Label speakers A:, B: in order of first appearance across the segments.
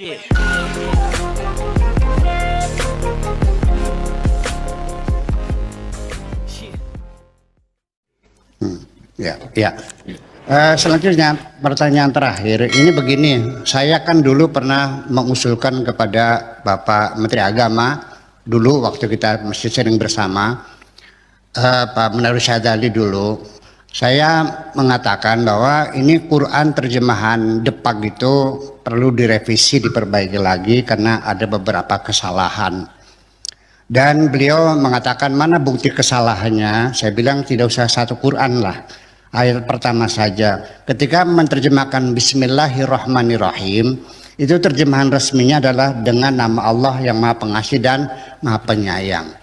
A: Ya. Selanjutnya pertanyaan terakhir ini begini, saya kan dulu pernah mengusulkan kepada Bapak Menteri Agama dulu waktu kita masih sering bersama, Pak Menarus Syadali dulu, saya mengatakan bahwa ini Quran terjemahan Depak itu perlu direvisi, diperbaiki lagi karena ada beberapa kesalahan. Dan beliau mengatakan mana bukti kesalahannya, saya bilang tidak usah satu Quran lah. Ayat pertama saja, ketika menerjemahkan Bismillahirrahmanirrahim, itu terjemahan resminya adalah dengan nama Allah yang Maha Pengasih dan Maha Penyayang.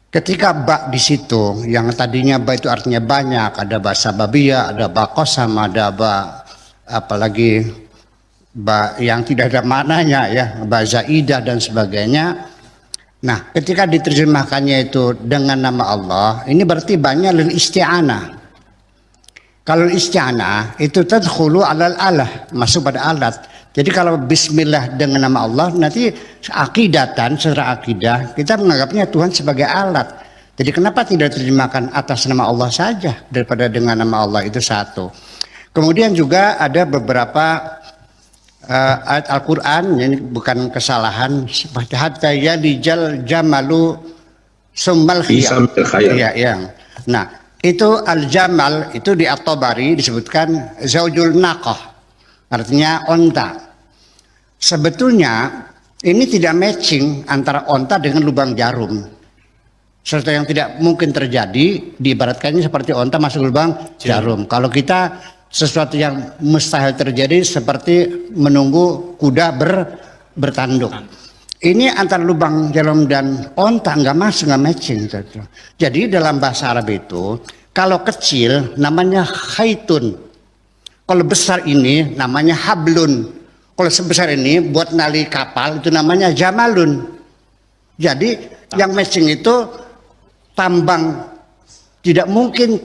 A: Ketika ba di situ, yang tadinya ba itu artinya banyak, ada ba sababiyah, ada ba qasam, ada ba apalagi ba yang tidak ada maknanya ya, ba zaidah dan sebagainya. Nah, ketika diterjemahkannya itu dengan nama Allah, ini berarti banyak lil isti'anah. Kalau isti'anah itu tadkhulu alal alah, masuk pada alat. Jadi kalau bismillah dengan nama Allah, nanti akidatan, secara akidah kita menganggapnya Tuhan sebagai alat. Jadi kenapa tidak terjemahkan atas nama Allah saja daripada dengan nama Allah, itu satu. Kemudian juga ada beberapa ayat Al-Quran, ini bukan kesalahan, seperti hatta yalijal jamalu summal khiyam. Ya. Nah, itu al-jamal itu di At-Tabari disebutkan zaujul naqah, artinya onta. Sebetulnya ini tidak matching antara onta dengan lubang jarum. Sesuatu yang tidak mungkin terjadi, diibaratkannya seperti onta masuk lubang jarum. Kalau kita sesuatu yang mustahil terjadi seperti menunggu kuda bertanduk. Ini antara lubang jarum dan onta nggak masuk, nggak matching. Jadi dalam bahasa Arab itu kalau kecil namanya khaitun, kalau besar ini namanya hablun, kalau sebesar ini buat nali kapal itu namanya jamalun. Jadi yang matching itu tambang, tidak mungkin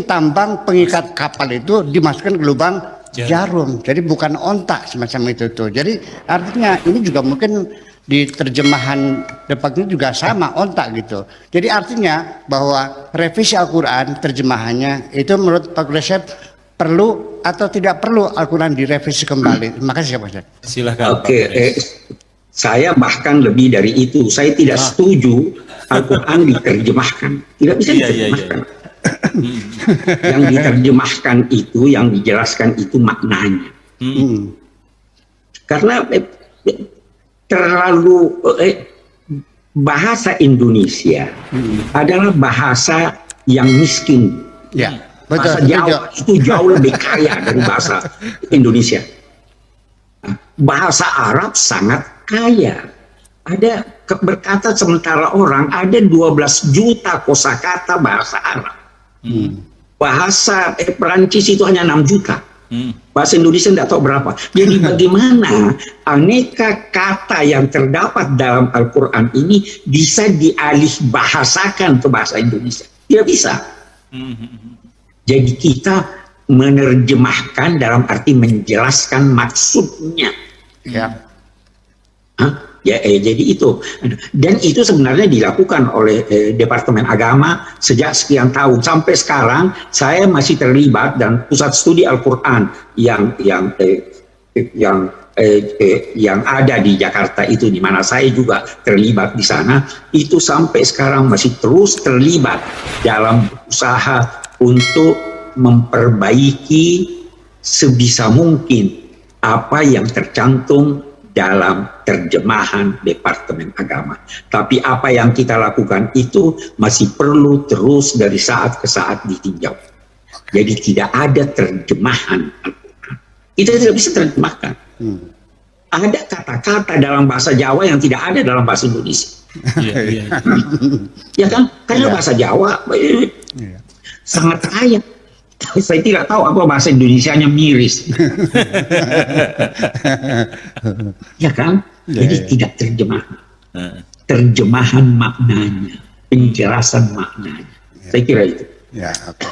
A: tambang pengikat kapal itu dimasukkan ke lubang jarum. Jadi bukan ontak semacam itu tuh. Jadi artinya ini juga mungkin di terjemahan Depak ini juga sama, ontak gitu. Jadi artinya bahwa revisi Al-Quran terjemahannya itu menurut Pak Gulesep perlu atau tidak perlu Al-Quran direvisi kembali. Makasih Pak Ustaz.
B: Silakan. Oke, saya bahkan lebih dari itu. Saya tidak setuju Al-Quran diterjemahkan. Tidak bisa diterjemahkan. Yang diterjemahkan itu, yang dijelaskan itu maknanya. Karena terlalu bahasa Indonesia adalah bahasa yang miskin.
A: Ya,
B: bahasa Jawa itu jauh lebih kaya dari bahasa Indonesia. Bahasa Arab sangat kaya. Ada berkata sementara orang ada 12 juta kosakata bahasa Arab. Bahasa Perancis itu hanya 6 juta. Bahasa Indonesia tidak tahu berapa. Jadi bagaimana aneka kata yang terdapat dalam Al-Quran ini bisa dialih bahasakan ke bahasa Indonesia? Tidak bisa. Jadi kita menerjemahkan dalam arti menjelaskan maksudnya. Jadi itu, dan itu sebenarnya dilakukan oleh Departemen Agama sejak sekian tahun. Sampai sekarang saya masih terlibat dan pusat studi Al-Quran yang ada di Jakarta itu, di mana saya juga terlibat di sana, itu sampai sekarang masih terus terlibat dalam usaha untuk memperbaiki sebisa mungkin apa yang tercantum dalam terjemahan Departemen Agama. Tapi apa yang kita lakukan itu masih perlu terus dari saat ke saat ditinjau. Jadi tidak ada terjemahan Al-Quran. Itu tidak bisa terjemahkan. Ada kata-kata dalam bahasa Jawa yang tidak ada dalam bahasa Indonesia. Ya kan? Karena bahasa Jawa sangat kaya. Saya tidak tahu apa bahasa Indonesianya miris. Ya kan? Jadi tidak terjemahan. Terjemahan maknanya, penjelasan maknanya. Saya kira itu.
A: Ya, oke.